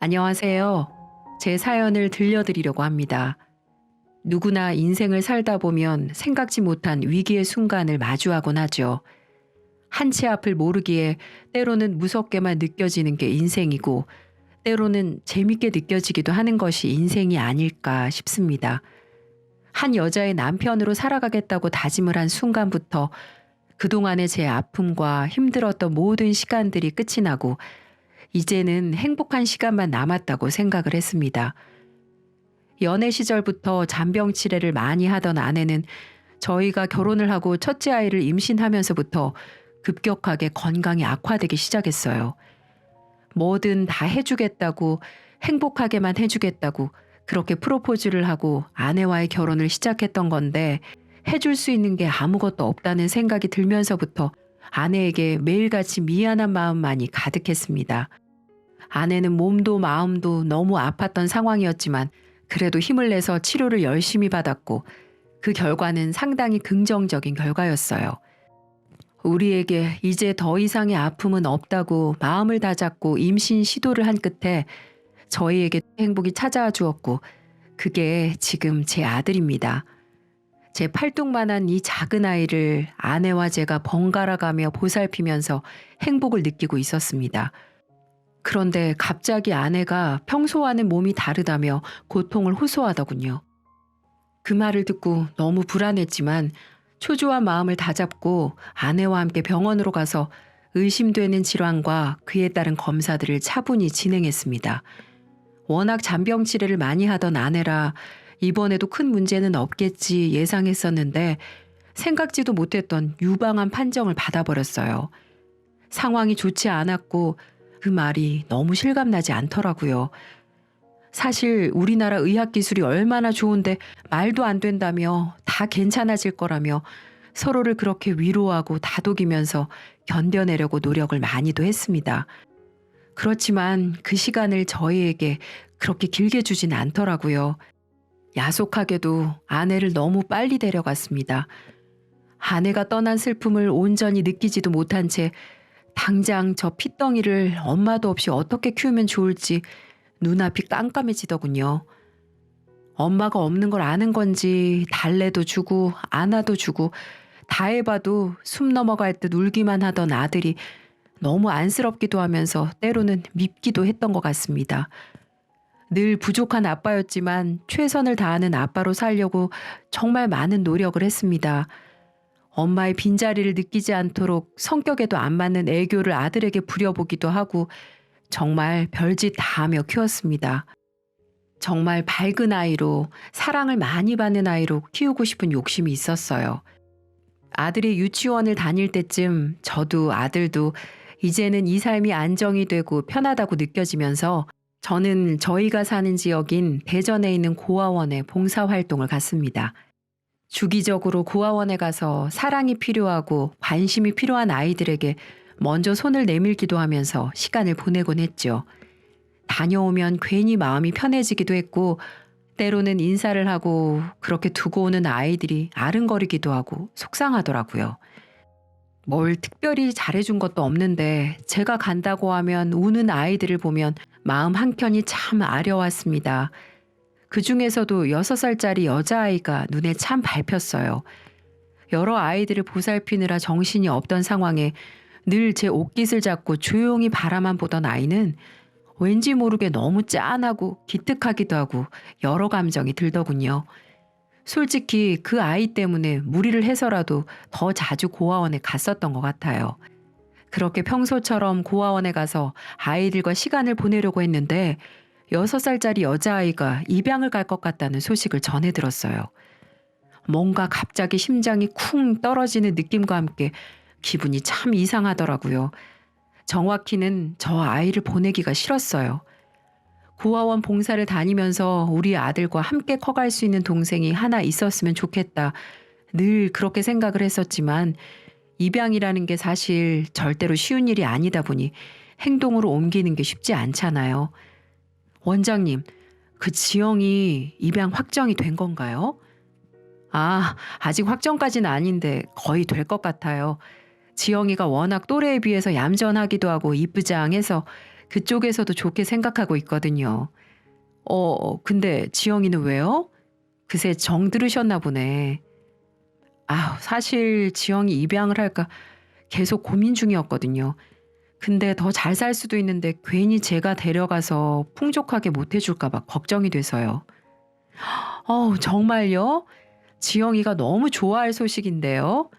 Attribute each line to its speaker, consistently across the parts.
Speaker 1: 안녕하세요. 제 사연을 들려드리려고 합니다. 누구나 인생을 살다 보면 생각지 못한 위기의 순간을 마주하곤 하죠. 한치 앞을 모르기에 때로는 무섭게만 느껴지는 게 인생이고, 때로는 재밌게 느껴지기도 하는 것이 인생이 아닐까 싶습니다. 한 여자의 남편으로 살아가겠다고 다짐을 한 순간부터 그동안의 제 아픔과 힘들었던 모든 시간들이 끝이 나고, 이제는 행복한 시간만 남았다고 생각을 했습니다. 연애 시절부터 잔병 치레를 많이 하던 아내는 저희가 결혼을 하고 첫째 아이를 임신하면서부터 급격하게 건강이 악화되기 시작했어요. 뭐든 다 해주겠다고, 행복하게만 해주겠다고 그렇게 프로포즈를 하고 아내와의 결혼을 시작했던 건데, 해줄 수 있는 게 아무것도 없다는 생각이 들면서부터 아내에게 매일같이 미안한 마음만이 가득했습니다. 아내는 몸도 마음도 너무 아팠던 상황이었지만 그래도 힘을 내서 치료를 열심히 받았고, 그 결과는 상당히 긍정적인 결과였어요. 우리에게 이제 더 이상의 아픔은 없다고 마음을 다잡고 임신 시도를 한 끝에 저희에게 행복이 찾아와 주었고, 그게 지금 제 아들입니다. 제 팔뚝만한 이 작은 아이를 아내와 제가 번갈아 가며 보살피면서 행복을 느끼고 있었습니다. 그런데 갑자기 아내가 평소와는 몸이 다르다며 고통을 호소하더군요. 그 말을 듣고 너무 불안했지만 초조한 마음을 다잡고 아내와 함께 병원으로 가서 의심되는 질환과 그에 따른 검사들을 차분히 진행했습니다. 워낙 잔병 치레를 많이 하던 아내라 이번에도 큰 문제는 없겠지 예상했었는데, 생각지도 못했던 유방암 판정을 받아버렸어요. 상황이 좋지 않았고 그 말이 너무 실감나지 않더라고요. 사실 우리나라 의학 기술이 얼마나 좋은데 말도 안 된다며, 다 괜찮아질 거라며 서로를 그렇게 위로하고 다독이면서 견뎌내려고 노력을 많이도 했습니다. 그렇지만 그 시간을 저희에게 그렇게 길게 주진 않더라고요. 야속하게도 아내를 너무 빨리 데려갔습니다. 아내가 떠난 슬픔을 온전히 느끼지도 못한 채 당장 저 핏덩이를 엄마도 없이 어떻게 키우면 좋을지 눈앞이 깜깜해지더군요. 엄마가 없는 걸 아는 건지 달래도 주고 안아도 주고 다 해봐도 숨 넘어갈 듯 울기만 하던 아들이 너무 안쓰럽기도 하면서 때로는 밉기도 했던 것 같습니다. 늘 부족한 아빠였지만 최선을 다하는 아빠로 살려고 정말 많은 노력을 했습니다. 엄마의 빈자리를 느끼지 않도록 성격에도 안 맞는 애교를 아들에게 부려보기도 하고 정말 별짓 다 하며 키웠습니다. 정말 밝은 아이로, 사랑을 많이 받는 아이로 키우고 싶은 욕심이 있었어요. 아들이 유치원을 다닐 때쯤 저도 아들도 이제는 이 삶이 안정이 되고 편하다고 느껴지면서 저는 저희가 사는 지역인 대전에 있는 고아원에 봉사활동을 갔습니다. 주기적으로 고아원에 가서 사랑이 필요하고 관심이 필요한 아이들에게 먼저 손을 내밀기도 하면서 시간을 보내곤 했죠. 다녀오면 괜히 마음이 편해지기도 했고, 때로는 인사를 하고 그렇게 두고 오는 아이들이 아른거리기도 하고 속상하더라고요. 뭘 특별히 잘해준 것도 없는데 제가 간다고 하면 우는 아이들을 보면 마음 한켠이 참 아려왔습니다. 그 중에서도 6살짜리 여자아이가 눈에 참 밟혔어요. 여러 아이들을 보살피느라 정신이 없던 상황에 늘 제 옷깃을 잡고 조용히 바라만 보던 아이는 왠지 모르게 너무 짠하고 기특하기도 하고 여러 감정이 들더군요. 솔직히 그 아이 때문에 무리를 해서라도 더 자주 고아원에 갔었던 것 같아요. 그렇게 평소처럼 고아원에 가서 아이들과 시간을 보내려고 했는데 6살짜리 여자아이가 입양을 갈 것 같다는 소식을 전해 들었어요. 뭔가 갑자기 심장이 쿵 떨어지는 느낌과 함께 기분이 참 이상하더라고요. 정확히는 저 아이를 보내기가 싫었어요. 고아원 봉사를 다니면서 우리 아들과 함께 커갈 수 있는 동생이 하나 있었으면 좋겠다. 늘 그렇게 생각을 했었지만 입양이라는 게 사실 절대로 쉬운 일이 아니다 보니 행동으로 옮기는 게 쉽지 않잖아요. 원장님, 그 지영이 입양 확정이 된 건가요? 아직 확정까지는 아닌데 거의 될 것 같아요. 지영이가 워낙 또래에 비해서 얌전하기도 하고 이쁘장해서 그쪽에서도 좋게 생각하고 있거든요. 근데 지영이는 왜요? 그새 정 들으셨나 보네. 사실 지영이 입양을 할까 계속 고민 중이었거든요. 근데 더 잘 살 수도 있는데 괜히 제가 데려가서 풍족하게 못 해줄까 봐 걱정이 돼서요. 정말요? 지영이가 너무 좋아할 소식인데요.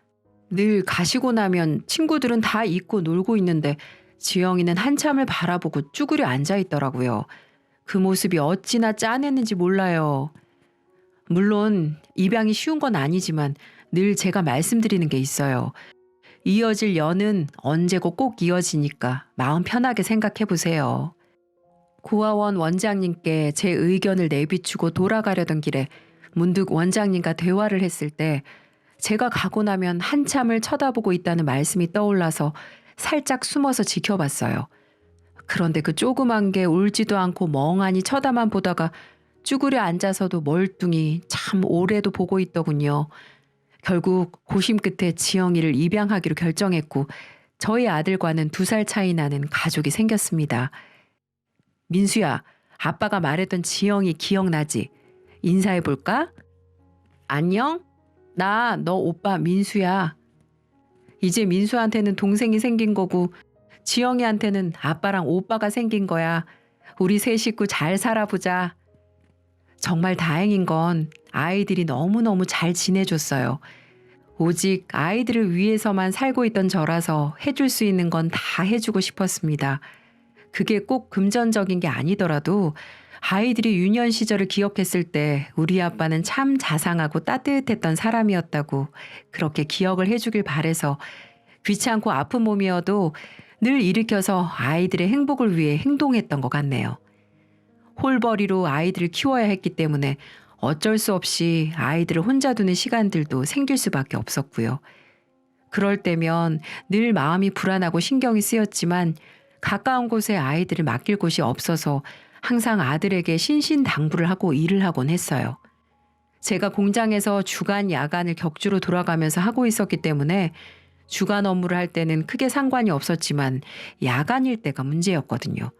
Speaker 1: 늘 가시고 나면 친구들은 다 잊고 놀고 있는데 지영이는 한참을 바라보고 쭈그려 앉아 있더라고요. 그 모습이 어찌나 짠했는지 몰라요. 물론 입양이 쉬운 건 아니지만 늘 제가 말씀드리는 게 있어요. 이어질 연은 언제고 꼭 이어지니까 마음 편하게 생각해 보세요. 고아원 원장님께 제 의견을 내비추고 돌아가려던 길에 문득 원장님과 대화를 했을 때 제가 가고 나면 한참을 쳐다보고 있다는 말씀이 떠올라서 살짝 숨어서 지켜봤어요. 그런데 그 조그만 게 울지도 않고 멍하니 쳐다만 보다가 쭈그려 앉아서도 멀뚱히 참 오래도 보고 있더군요. 결국 고심 끝에 지영이를 입양하기로 결정했고 저희 아들과는 2살 차이 나는 가족이 생겼습니다. 민수야, 아빠가 말했던 지영이 기억나지? 인사해볼까? 안녕? 나 너 오빠 민수야. 이제 민수한테는 동생이 생긴 거고 지영이한테는 아빠랑 오빠가 생긴 거야. 우리 세 식구 잘 살아보자. 정말 다행인 건 아이들이 너무너무 잘 지내줬어요. 오직 아이들을 위해서만 살고 있던 저라서 해줄 수 있는 건 다 해주고 싶었습니다. 그게 꼭 금전적인 게 아니더라도 아이들이 유년 시절을 기억했을 때 우리 아빠는 참 자상하고 따뜻했던 사람이었다고 그렇게 기억을 해주길 바래서 귀찮고 아픈 몸이어도 늘 일으켜서 아이들의 행복을 위해 행동했던 것 같네요. 홀벌이로 아이들을 키워야 했기 때문에 어쩔 수 없이 아이들을 혼자 두는 시간들도 생길 수밖에 없었고요. 그럴 때면 늘 마음이 불안하고 신경이 쓰였지만 가까운 곳에 아이들을 맡길 곳이 없어서 항상 아들에게 신신당부를 하고 일을 하곤 했어요. 제가 공장에서 주간 야간을 격주로 돌아가면서 하고 있었기 때문에 주간 업무를 할 때는 크게 상관이 없었지만 야간일 때가 문제였거든요.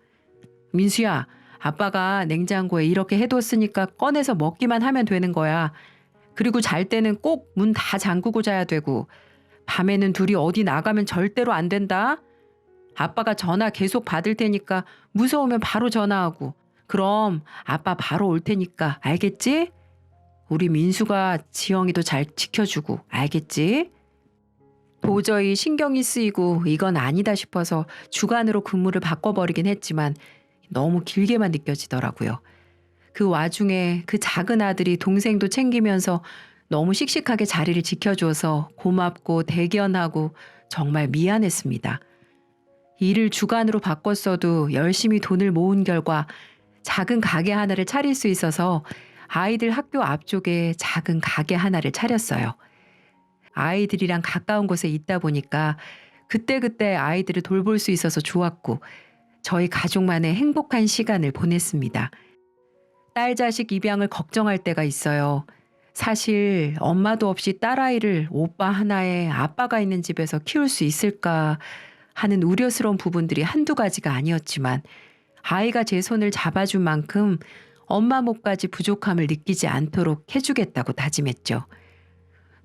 Speaker 1: 민수야, 아빠가 냉장고에 이렇게 해뒀으니까 꺼내서 먹기만 하면 되는 거야. 그리고 잘 때는 꼭 문 다 잠그고 자야 되고 밤에는 둘이 어디 나가면 절대로 안 된다. 아빠가 전화 계속 받을 테니까 무서우면 바로 전화하고 그럼 아빠 바로 올 테니까 알겠지? 우리 민수가 지영이도 잘 지켜주고 알겠지? 도저히 신경이 쓰이고 이건 아니다 싶어서 주간으로 근무를 바꿔버리긴 했지만 너무 길게만 느껴지더라고요. 그 와중에 그 작은 아들이 동생도 챙기면서 너무 씩씩하게 자리를 지켜줘서 고맙고 대견하고 정말 미안했습니다. 일을 주간으로 바꿨어도 열심히 돈을 모은 결과 작은 가게 하나를 차릴 수 있어서 아이들 학교 앞쪽에 작은 가게 하나를 차렸어요. 아이들이랑 가까운 곳에 있다 보니까 그때그때 아이들을 돌볼 수 있어서 좋았고 저희 가족만의 행복한 시간을 보냈습니다. 딸 자식 입양을 걱정할 때가 있어요. 사실 엄마도 없이 딸아이를 오빠 하나에 아빠가 있는 집에서 키울 수 있을까 하는 우려스러운 부분들이 한두 가지가 아니었지만 아이가 제 손을 잡아준 만큼 엄마 몫까지 부족함을 느끼지 않도록 해주겠다고 다짐했죠.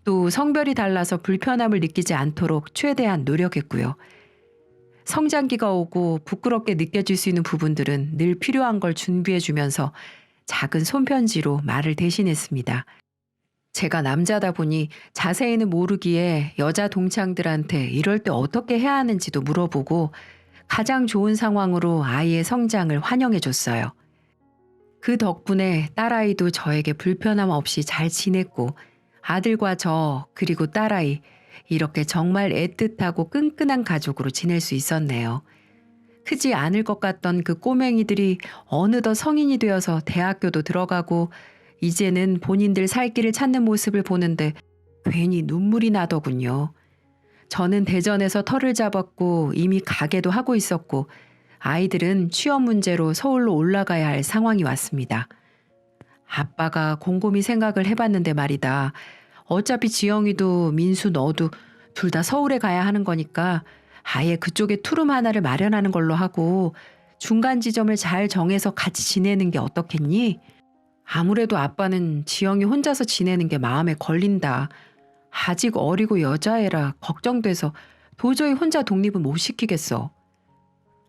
Speaker 1: 또 성별이 달라서 불편함을 느끼지 않도록 최대한 노력했고요. 성장기가 오고 부끄럽게 느껴질 수 있는 부분들은 늘 필요한 걸 준비해주면서 작은 손편지로 말을 대신했습니다. 제가 남자다 보니 자세히는 모르기에 여자 동창들한테 이럴 때 어떻게 해야 하는지도 물어보고 가장 좋은 상황으로 아이의 성장을 환영해줬어요. 그 덕분에 딸아이도 저에게 불편함 없이 잘 지냈고 아들과 저 그리고 딸아이 이렇게 정말 애틋하고 끈끈한 가족으로 지낼 수 있었네요. 크지 않을 것 같던 그 꼬맹이들이 어느덧 성인이 되어서 대학교도 들어가고 이제는 본인들 살 길을 찾는 모습을 보는데 괜히 눈물이 나더군요. 저는 대전에서 터를 잡았고 이미 가게도 하고 있었고 아이들은 취업 문제로 서울로 올라가야 할 상황이 왔습니다. 아빠가 곰곰이 생각을 해봤는데 말이다. 어차피 지영이도 민수 너도 둘 다 서울에 가야 하는 거니까 아예 그쪽에 투룸 하나를 마련하는 걸로 하고 중간 지점을 잘 정해서 같이 지내는 게 어떻겠니? 아무래도 아빠는 지영이 혼자서 지내는 게 마음에 걸린다. 아직 어리고 여자애라 걱정돼서 도저히 혼자 독립은 못 시키겠어.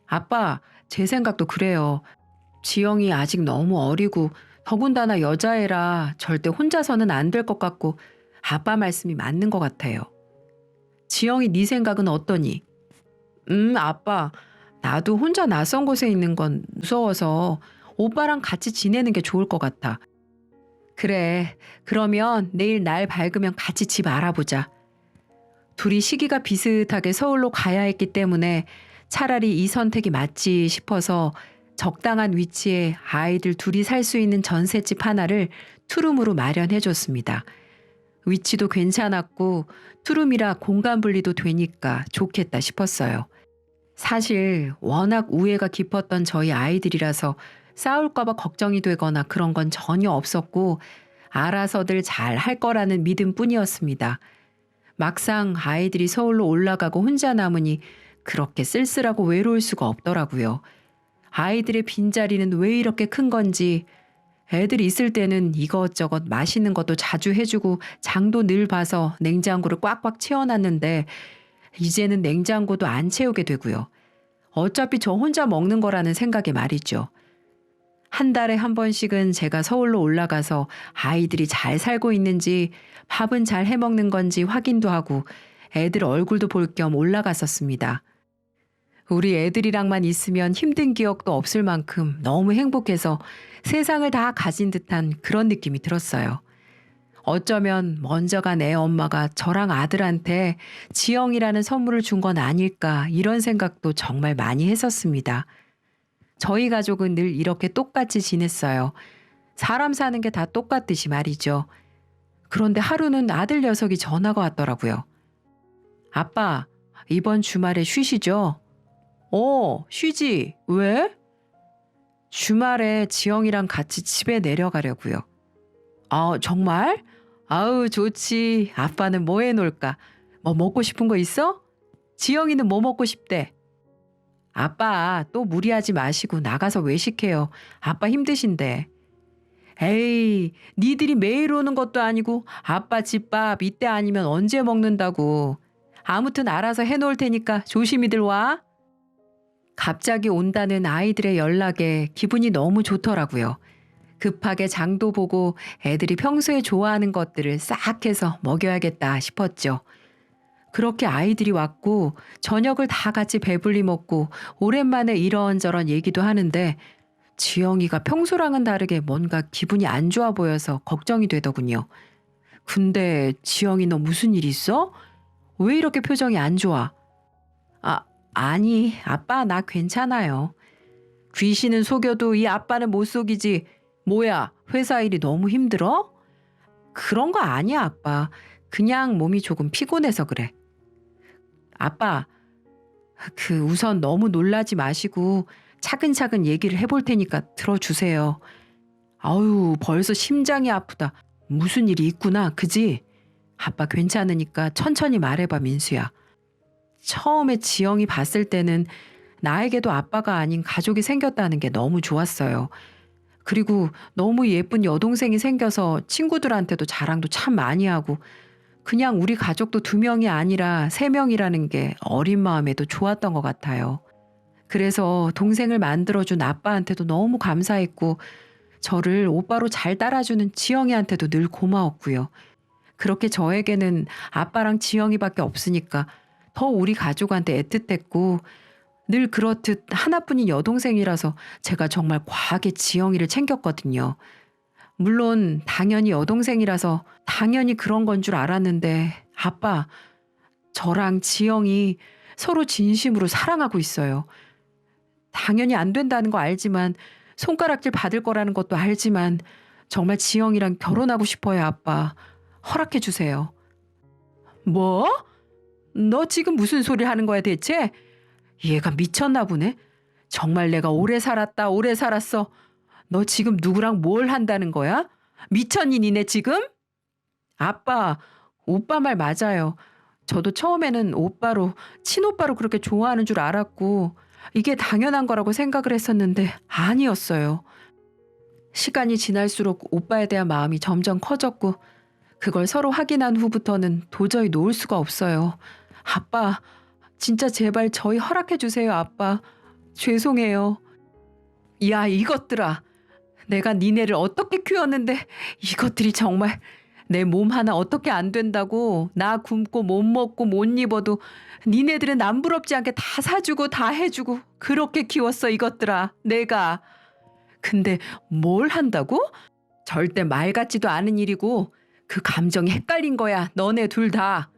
Speaker 1: 아빠, 제 생각도 그래요. 지영이 아직 너무 어리고 더군다나 여자애라 절대 혼자서는 안 될 것 같고 아빠 말씀이 맞는 것 같아요. 지영이 네 생각은 어떠니? 아빠. 나도 혼자 낯선 곳에 있는 건 무서워서 오빠랑 같이 지내는 게 좋을 것 같아. 그래. 그러면 내일 날 밝으면 같이 집 알아보자. 둘이 시기가 비슷하게 서울로 가야 했기 때문에 차라리 이 선택이 맞지 싶어서 적당한 위치에 아이들 둘이 살 수 있는 전셋집 하나를 투룸으로 마련해 줬습니다. 위치도 괜찮았고 투룸이라 공간 분리도 되니까 좋겠다 싶었어요. 사실 워낙 우애가 깊었던 저희 아이들이라서 싸울까봐 걱정이 되거나 그런 건 전혀 없었고 알아서들 잘 할 거라는 믿음뿐이었습니다. 막상 아이들이 서울로 올라가고 혼자 남으니 그렇게 쓸쓸하고 외로울 수가 없더라고요. 아이들의 빈자리는 왜 이렇게 큰 건지 애들이 있을 때는 이것저것 맛있는 것도 자주 해주고 장도 늘 봐서 냉장고를 꽉꽉 채워놨는데 이제는 냉장고도 안 채우게 되고요. 어차피 저 혼자 먹는 거라는 생각에 말이죠. 한 달에 한 번씩은 제가 서울로 올라가서 아이들이 잘 살고 있는지 밥은 잘 해먹는 건지 확인도 하고 애들 얼굴도 볼 겸 올라갔었습니다. 우리 애들이랑만 있으면 힘든 기억도 없을 만큼 너무 행복해서 세상을 다 가진 듯한 그런 느낌이 들었어요. 어쩌면 먼저 간 애 엄마가 저랑 아들한테 지영이라는 선물을 준 건 아닐까 이런 생각도 정말 많이 했었습니다. 저희 가족은 늘 이렇게 똑같이 지냈어요. 사람 사는 게 다 똑같듯이 말이죠. 그런데 하루는 아들 녀석이 전화가 왔더라고요. 아빠, 이번 주말에 쉬시죠? 쉬지. 왜? 주말에 지영이랑 같이 집에 내려가려고요. 아, 정말? 아우, 좋지. 아빠는 뭐 해놓을까? 뭐 먹고 싶은 거 있어? 지영이는 뭐 먹고 싶대? 아빠, 또 무리하지 마시고 나가서 외식해요. 아빠 힘드신데. 에이, 니들이 매일 오는 것도 아니고 아빠 집밥 이때 아니면 언제 먹는다고. 아무튼 알아서 해놓을 테니까 조심히들 와. 갑자기 온다는 아이들의 연락에 기분이 너무 좋더라고요. 급하게 장도 보고 애들이 평소에 좋아하는 것들을 싹 해서 먹여야겠다 싶었죠. 그렇게 아이들이 왔고 저녁을 다 같이 배불리 먹고 오랜만에 이런저런 얘기도 하는데 지영이가 평소랑은 다르게 뭔가 기분이 안 좋아 보여서 걱정이 되더군요. 근데 지영이 너 무슨 일 있어? 왜 이렇게 표정이 안 좋아? 아니 아빠 나 괜찮아요. 귀신은 속여도 이 아빠는 못 속이지. 뭐야 회사 일이 너무 힘들어? 그런 거 아니야 아빠. 그냥 몸이 조금 피곤해서 그래. 아빠 우선 너무 놀라지 마시고 차근차근 얘기를 해볼 테니까 들어주세요. 아유 벌써 심장이 아프다. 무슨 일이 있구나 그지? 아빠 괜찮으니까 천천히 말해봐 민수야. 처음에 지영이 봤을 때는 나에게도 아빠가 아닌 가족이 생겼다는 게 너무 좋았어요. 그리고 너무 예쁜 여동생이 생겨서 친구들한테도 자랑도 참 많이 하고 그냥 우리 가족도 2명이 아니라 3명이라는 게 어린 마음에도 좋았던 것 같아요. 그래서 동생을 만들어준 아빠한테도 너무 감사했고 저를 오빠로 잘 따라주는 지영이한테도 늘 고마웠고요. 그렇게 저에게는 아빠랑 지영이밖에 없으니까 더 우리 가족한테 애틋했고 늘 그렇듯 하나뿐인 여동생이라서 제가 정말 과하게 지영이를 챙겼거든요. 물론 당연히 여동생이라서 당연히 그런 건 줄 알았는데 아빠, 저랑 지영이 서로 진심으로 사랑하고 있어요. 당연히 안 된다는 거 알지만 손가락질 받을 거라는 것도 알지만 정말 지영이랑 결혼하고 싶어요 아빠. 허락해 주세요. 뭐? 너 지금 무슨 소리를 하는 거야 대체? 얘가 미쳤나 보네. 정말 내가 오래 살았다 오래 살았어. 너 지금 누구랑 뭘 한다는 거야? 미쳤니 니네 지금? 아빠, 오빠 말 맞아요. 저도 처음에는 오빠로 친오빠로 그렇게 좋아하는 줄 알았고 이게 당연한 거라고 생각을 했었는데 아니었어요. 시간이 지날수록 오빠에 대한 마음이 점점 커졌고 그걸 서로 확인한 후부터는 도저히 놓을 수가 없어요. 아빠, 진짜 제발 저희 허락해 주세요, 아빠. 죄송해요. 야, 이것들아. 내가 니네를 어떻게 키웠는데 이것들이 정말 내 몸 하나 어떻게 안 된다고 나 굶고 못 먹고 못 입어도 니네들은 남부럽지 않게 다 사주고 다 해주고 그렇게 키웠어 이것들아 내가. 근데 뭘 한다고? 절대 말 같지도 않은 일이고 그 감정이 헷갈린 거야 너네 둘 다.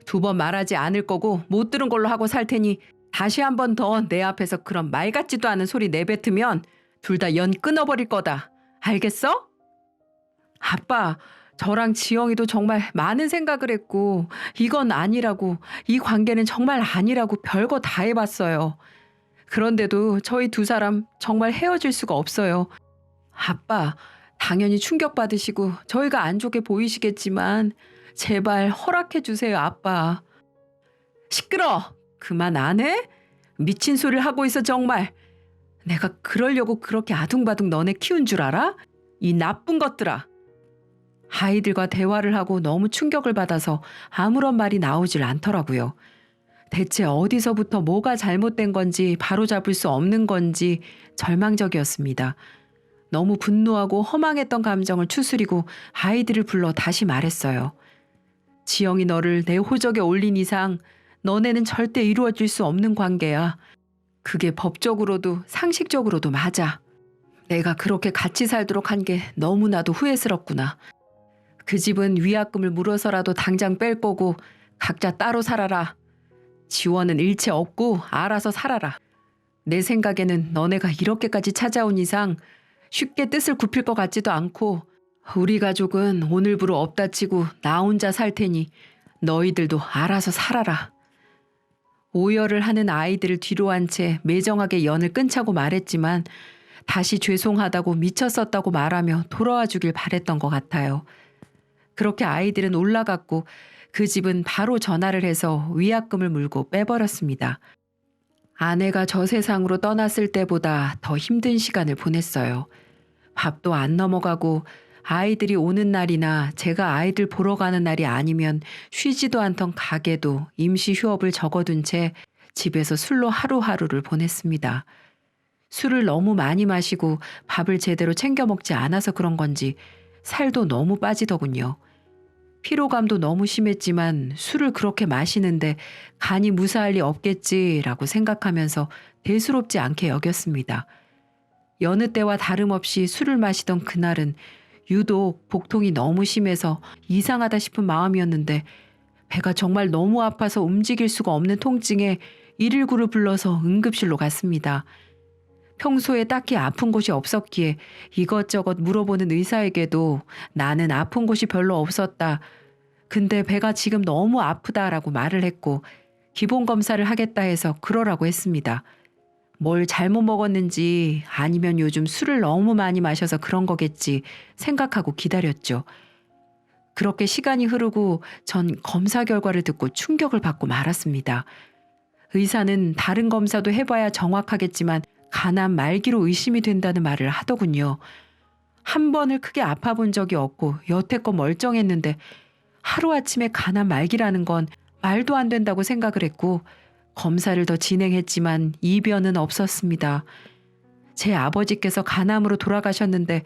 Speaker 1: 두 번 말하지 않을 거고 못 들은 걸로 하고 살 테니 다시 한 번 더 내 앞에서 그런 말 같지도 않은 소리 내뱉으면 둘 다 연 끊어버릴 거다. 알겠어? 아빠, 저랑 지영이도 정말 많은 생각을 했고 이건 아니라고 이 관계는 정말 아니라고 별거 다 해봤어요. 그런데도 저희 두 사람 정말 헤어질 수가 없어요. 아빠, 당연히 충격받으시고 저희가 안 좋게 보이시겠지만 제발 허락해 주세요, 아빠. 시끄러! 그만 안 해? 미친 소리를 하고 있어 정말. 내가 그러려고 그렇게 아둥바둥 너네 키운 줄 알아? 이 나쁜 것들아. 아이들과 대화를 하고 너무 충격을 받아서 아무런 말이 나오질 않더라고요. 대체 어디서부터 뭐가 잘못된 건지 바로잡을 수 없는 건지 절망적이었습니다. 너무 분노하고 허망했던 감정을 추스리고 아이들을 불러 다시 말했어요. 지영이 너를 내 호적에 올린 이상 너네는 절대 이루어질 수 없는 관계야. 그게 법적으로도 상식적으로도 맞아. 내가 그렇게 같이 살도록 한 게 너무나도 후회스럽구나. 그 집은 위약금을 물어서라도 당장 뺄 거고 각자 따로 살아라. 지원은 일체 없고 알아서 살아라. 내 생각에는 너네가 이렇게까지 찾아온 이상 쉽게 뜻을 굽힐 것 같지도 않고 우리 가족은 오늘부로 없다 치고 나 혼자 살 테니 너희들도 알아서 살아라. 오열을 하는 아이들을 뒤로 한 채 매정하게 연을 끊자고 말했지만 다시 죄송하다고 미쳤었다고 말하며 돌아와 주길 바랬던 것 같아요. 그렇게 아이들은 올라갔고 그 집은 바로 전화를 해서 위약금을 물고 빼버렸습니다. 아내가 저 세상으로 떠났을 때보다 더 힘든 시간을 보냈어요. 밥도 안 넘어가고 아이들이 오는 날이나 제가 아이들 보러 가는 날이 아니면 쉬지도 않던 가게도 임시 휴업을 적어둔 채 집에서 술로 하루하루를 보냈습니다. 술을 너무 많이 마시고 밥을 제대로 챙겨 먹지 않아서 그런 건지 살도 너무 빠지더군요. 피로감도 너무 심했지만 술을 그렇게 마시는데 간이 무사할 리 없겠지라고 생각하면서 대수롭지 않게 여겼습니다. 여느 때와 다름없이 술을 마시던 그날은 유독 복통이 너무 심해서 이상하다 싶은 마음이었는데 배가 정말 너무 아파서 움직일 수가 없는 통증에 119를 불러서 응급실로 갔습니다. 평소에 딱히 아픈 곳이 없었기에 이것저것 물어보는 의사에게도 나는 아픈 곳이 별로 없었다. 근데 배가 지금 너무 아프다라고 말을 했고 기본 검사를 하겠다 해서 그러라고 했습니다. 뭘 잘못 먹었는지 아니면 요즘 술을 너무 많이 마셔서 그런 거겠지 생각하고 기다렸죠. 그렇게 시간이 흐르고 전 검사 결과를 듣고 충격을 받고 말았습니다. 의사는 다른 검사도 해봐야 정확하겠지만 간암 말기로 의심이 된다는 말을 하더군요. 한 번을 크게 아파본 적이 없고 여태껏 멀쩡했는데 하루아침에 간암 말기라는 건 말도 안 된다고 생각을 했고 검사를 더 진행했지만 이변은 없었습니다. 제 아버지께서 간암으로 돌아가셨는데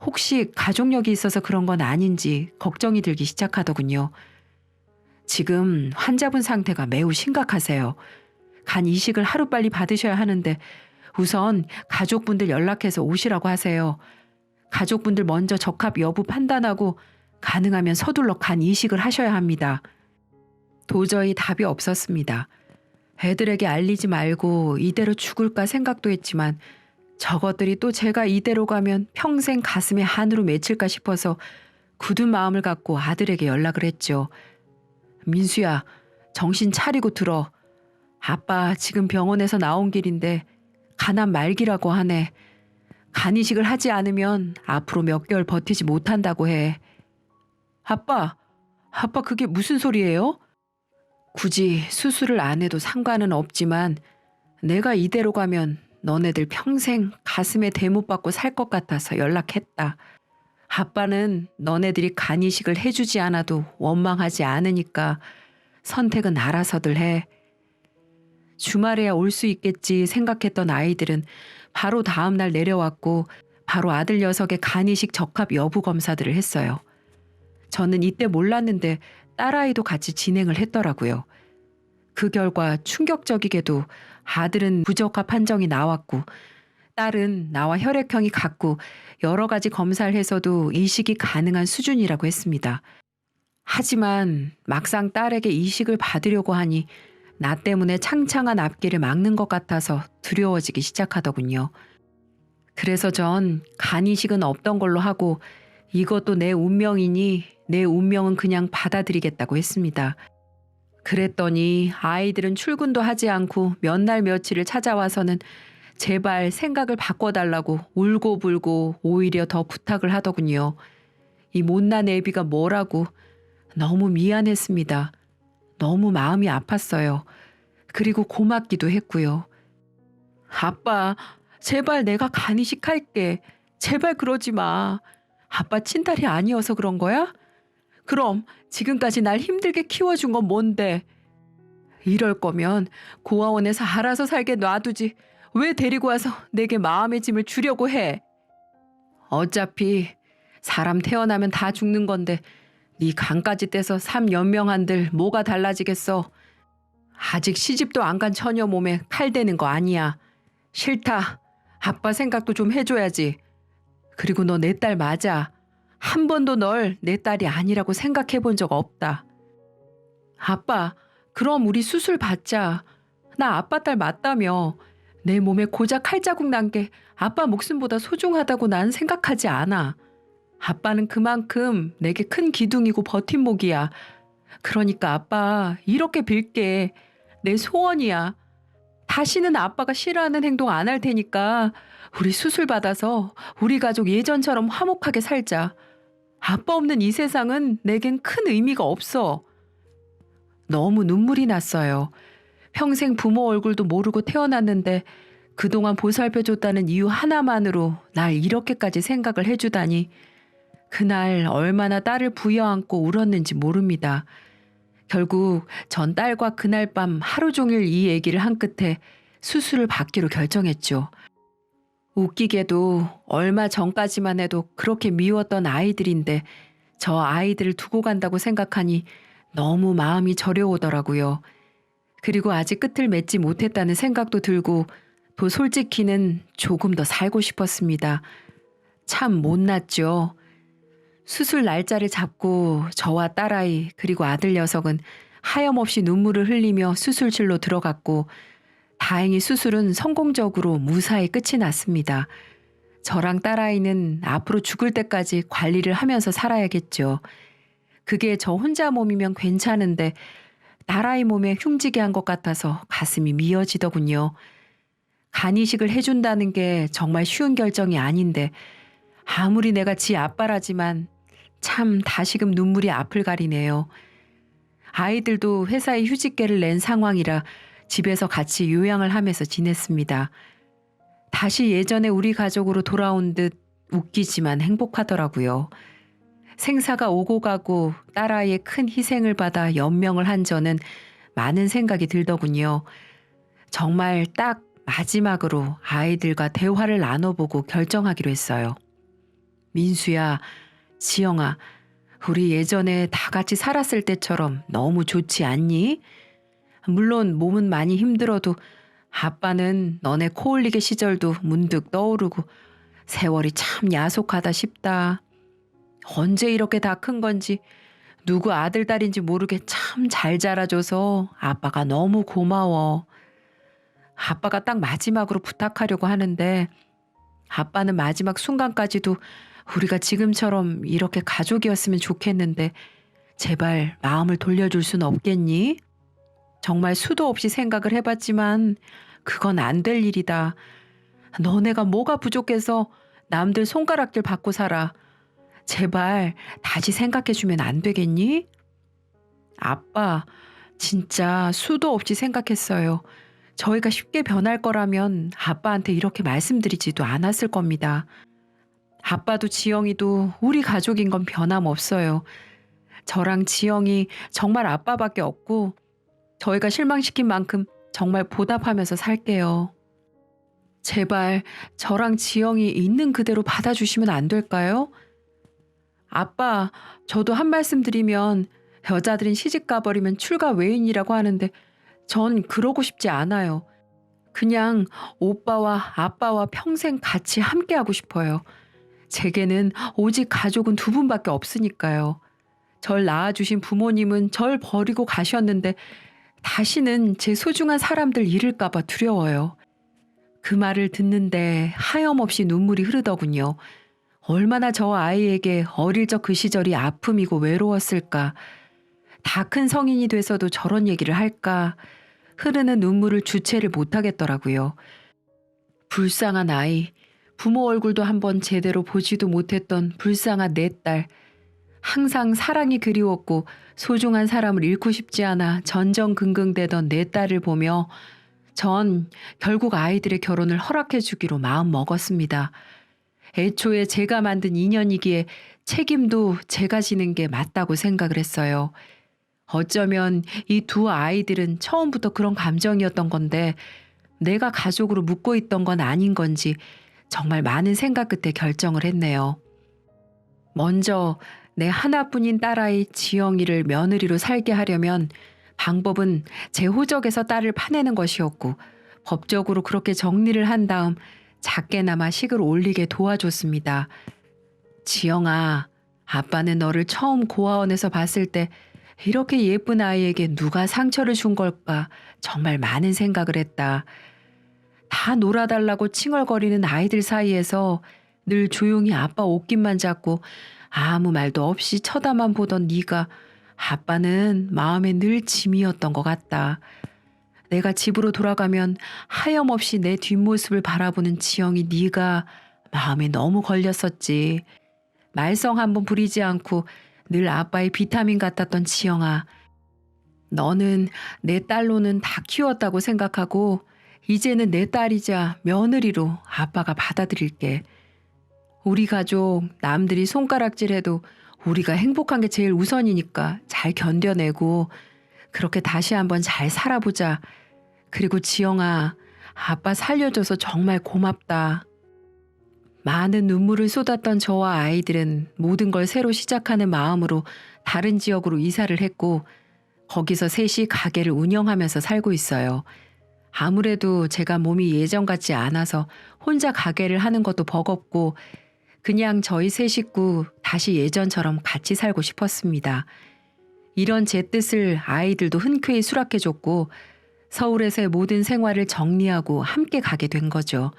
Speaker 1: 혹시 가족력이 있어서 그런 건 아닌지 걱정이 들기 시작하더군요. 지금 환자분 상태가 매우 심각하세요. 간 이식을 하루빨리 받으셔야 하는데 우선 가족분들 연락해서 오시라고 하세요. 가족분들 먼저 적합 여부 판단하고 가능하면 서둘러 간 이식을 하셔야 합니다. 도저히 답이 없었습니다. 애들에게 알리지 말고 이대로 죽을까 생각도 했지만 저것들이 또 제가 이대로 가면 평생 가슴에 한으로 맺힐까 싶어서 굳은 마음을 갖고 아들에게 연락을 했죠. 민수야, 정신 차리고 들어. 아빠 지금 병원에서 나온 길인데 간암 말기라고 하네. 간 이식을 하지 않으면 앞으로 몇 개월 버티지 못한다고 해. 아빠 그게 무슨 소리예요? 굳이 수술을 안 해도 상관은 없지만 내가 이대로 가면 너네들 평생 가슴에 대못 받고 살 것 같아서 연락했다. 아빠는 너네들이 간이식을 해주지 않아도 원망하지 않으니까 선택은 알아서들 해. 주말에야 올 수 있겠지 생각했던 아이들은 바로 다음 날 내려왔고 바로 아들 녀석의 간이식 적합 여부 검사들을 했어요. 저는 이때 몰랐는데 딸아이도 같이 진행을 했더라고요. 그 결과 충격적이게도 아들은 부적합 판정이 나왔고 딸은 나와 혈액형이 같고 여러 가지 검사를 해서도 이식이 가능한 수준이라고 했습니다. 하지만 막상 딸에게 이식을 받으려고 하니 나 때문에 창창한 앞길을 막는 것 같아서 두려워지기 시작하더군요. 그래서 전 간이식은 없던 걸로 하고 이것도 내 운명이니 내 운명은 그냥 받아들이겠다고 했습니다. 그랬더니 아이들은 출근도 하지 않고 몇 날 며칠을 찾아와서는 제발 생각을 바꿔달라고 울고불고 오히려 더 부탁을 하더군요. 이 못난 애비가 뭐라고. 너무 미안했습니다. 너무 마음이 아팠어요. 그리고 고맙기도 했고요. 아빠, 제발 내가 간이식 할게. 제발 그러지 마. 아빠 친딸이 아니어서 그런 거야? 그럼 지금까지 날 힘들게 키워준 건 뭔데? 이럴 거면 고아원에서 알아서 살게 놔두지. 왜 데리고 와서 내게 마음의 짐을 주려고 해? 어차피 사람 태어나면 다 죽는 건데 네 간까지 떼서 삶 연명한들 뭐가 달라지겠어. 아직 시집도 안 간 처녀 몸에 칼 대는 거 아니야. 싫다. 아빠 생각도 좀 해줘야지. 그리고 너 내 딸 맞아. 한 번도 널 내 딸이 아니라고 생각해 본 적 없다. 아빠, 그럼 우리 수술 받자. 나 아빠 딸 맞다며. 내 몸에 고작 칼자국 난 게 아빠 목숨보다 소중하다고 난 생각하지 않아. 아빠는 그만큼 내게 큰 기둥이고 버팀목이야. 그러니까 아빠, 이렇게 빌게. 내 소원이야. 다시는 아빠가 싫어하는 행동 안 할 테니까 우리 수술 받아서 우리 가족 예전처럼 화목하게 살자. 아빠 없는 이 세상은 내겐 큰 의미가 없어. 너무 눈물이 났어요. 평생 부모 얼굴도 모르고 태어났는데 그동안 보살펴줬다는 이유 하나만으로 날 이렇게까지 생각을 해주다니. 그날 얼마나 딸을 부여안고 울었는지 모릅니다. 결국 전 딸과 그날 밤 하루 종일 이 얘기를 한 끝에 수술을 받기로 결정했죠. 웃기게도 얼마 전까지만 해도 그렇게 미웠던 아이들인데 저 아이들을 두고 간다고 생각하니 너무 마음이 저려오더라고요. 그리고 아직 끝을 맺지 못했다는 생각도 들고 또 솔직히는 조금 더 살고 싶었습니다. 참 못났죠. 수술 날짜를 잡고 저와 딸아이 그리고 아들 녀석은 하염없이 눈물을 흘리며 수술실로 들어갔고 다행히 수술은 성공적으로 무사히 끝이 났습니다. 저랑 딸아이는 앞으로 죽을 때까지 관리를 하면서 살아야겠죠. 그게 저 혼자 몸이면 괜찮은데 딸아이 몸에 흉지게 한 것 같아서 가슴이 미어지더군요. 간이식을 해준다는 게 정말 쉬운 결정이 아닌데 아무리 내가 지 아빠라지만 참 다시금 눈물이 앞을 가리네요. 아이들도 회사에 휴직계를 낸 상황이라 집에서 같이 요양을 하면서 지냈습니다. 다시 예전에 우리 가족으로 돌아온 듯 웃기지만 행복하더라고요. 생사가 오고 가고 딸아이의 큰 희생을 받아 연명을 한 저는 많은 생각이 들더군요. 정말 딱 마지막으로 아이들과 대화를 나눠보고 결정하기로 했어요. 민수야, 지영아, 우리 예전에 다 같이 살았을 때처럼 너무 좋지 않니? 물론 몸은 많이 힘들어도 아빠는 너네 코올리게 시절도 문득 떠오르고 세월이 참 야속하다 싶다. 언제 이렇게 다 큰 건지 누구 아들 딸인지 모르게 참 잘 자라줘서 아빠가 너무 고마워. 아빠가 딱 마지막으로 부탁하려고 하는데 아빠는 마지막 순간까지도 우리가 지금처럼 이렇게 가족이었으면 좋겠는데 제발 마음을 돌려줄 순 없겠니? 정말 수도 없이 생각을 해봤지만 그건 안 될 일이다. 너네가 뭐가 부족해서 남들 손가락질 받고 살아. 제발 다시 생각해주면 안 되겠니? 아빠, 진짜 수도 없이 생각했어요. 저희가 쉽게 변할 거라면 아빠한테 이렇게 말씀드리지도 않았을 겁니다. 아빠도 지영이도 우리 가족인 건 변함없어요. 저랑 지영이 정말 아빠밖에 없고 저희가 실망시킨 만큼 정말 보답하면서 살게요. 제발 저랑 지영이 있는 그대로 받아주시면 안 될까요? 아빠, 저도 한 말씀 드리면 여자들은 시집 가버리면 출가 외인이라고 하는데 전 그러고 싶지 않아요. 그냥 오빠와 아빠와 평생 같이 함께하고 싶어요. 제게는 오직 가족은 두 분밖에 없으니까요. 절 낳아주신 부모님은 절 버리고 가셨는데 다시는 제 소중한 사람들 잃을까봐 두려워요. 그 말을 듣는데 하염없이 눈물이 흐르더군요. 얼마나 저 아이에게 어릴 적 그 시절이 아픔이고 외로웠을까. 다 큰 성인이 돼서도 저런 얘기를 할까. 흐르는 눈물을 주체를 못하겠더라고요. 불쌍한 아이. 부모 얼굴도 한번 제대로 보지도 못했던 불쌍한 내 딸. 항상 사랑이 그리웠고 소중한 사람을 잃고 싶지 않아 전전긍긍대던 내 딸을 보며 전 결국 아이들의 결혼을 허락해 주기로 마음 먹었습니다. 애초에 제가 만든 인연이기에 책임도 제가 지는 게 맞다고 생각을 했어요. 어쩌면 이 두 아이들은 처음부터 그런 감정이었던 건데 내가 가족으로 묻고 있던 건 아닌 건지 정말 많은 생각 끝에 결정을 했네요. 먼저 내 하나뿐인 딸아이 지영이를 며느리로 살게 하려면 방법은 제 호적에서 딸을 파내는 것이었고 법적으로 그렇게 정리를 한 다음 작게나마 식을 올리게 도와줬습니다. 지영아, 아빠는 너를 처음 고아원에서 봤을 때 이렇게 예쁜 아이에게 누가 상처를 준 걸까 정말 많은 생각을 했다. 다 놀아달라고 칭얼거리는 아이들 사이에서 늘 조용히 아빠 옷깃만 잡고 아무 말도 없이 쳐다만 보던 네가 아빠는 마음에 늘 짐이었던 것 같다. 내가 집으로 돌아가면 하염없이 내 뒷모습을 바라보는 지영이 네가 마음에 너무 걸렸었지. 말썽 한번 부리지 않고 늘 아빠의 비타민 같았던 지영아. 너는 내 딸로는 다 키웠다고 생각하고 이제는 내 딸이자 며느리로 아빠가 받아들일게. 우리 가족 남들이 손가락질해도 우리가 행복한 게 제일 우선이니까 잘 견뎌내고 그렇게 다시 한번 잘 살아보자. 그리고 지영아, 아빠 살려줘서 정말 고맙다. 많은 눈물을 쏟았던 저와 아이들은 모든 걸 새로 시작하는 마음으로 다른 지역으로 이사를 했고 거기서 셋이 가게를 운영하면서 살고 있어요. 아무래도 제가 몸이 예전 같지 않아서 혼자 가게를 하는 것도 버겁고 그냥 저희 세 식구 다시 예전처럼 같이 살고 싶었습니다. 이런 제 뜻을 아이들도 흔쾌히 수락해줬고 서울에서의 모든 생활을 정리하고 함께 가게 된 거죠.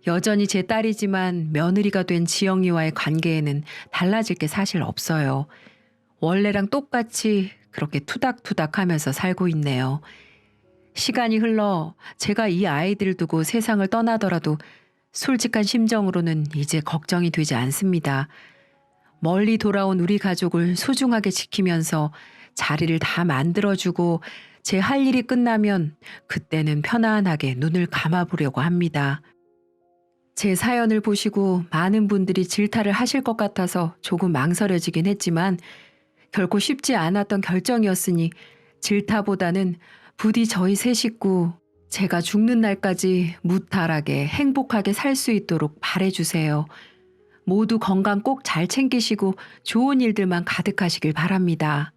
Speaker 1: 여전히 제 딸이지만 며느리가 된 지영이와의 관계에는 달라질 게 사실 없어요. 원래랑 똑같이 그렇게 투닥투닥 하면서 살고 있네요. 시간이 흘러 제가 이 아이들을 두고 세상을 떠나더라도 솔직한 심정으로는 이제 걱정이 되지 않습니다. 멀리 돌아온 우리 가족을 소중하게 지키면서 자리를 다 만들어주고 제 할 일이 끝나면 그때는 편안하게 눈을 감아보려고 합니다. 제 사연을 보시고 많은 분들이 질타를 하실 것 같아서 조금 망설여지긴 했지만 결코 쉽지 않았던 결정이었으니 질타보다는 부디 저희 세 식구 제가 죽는 날까지 무탈하게 행복하게 살 수 있도록 바래주세요. 모두 건강 꼭 잘 챙기시고 좋은 일들만 가득하시길 바랍니다.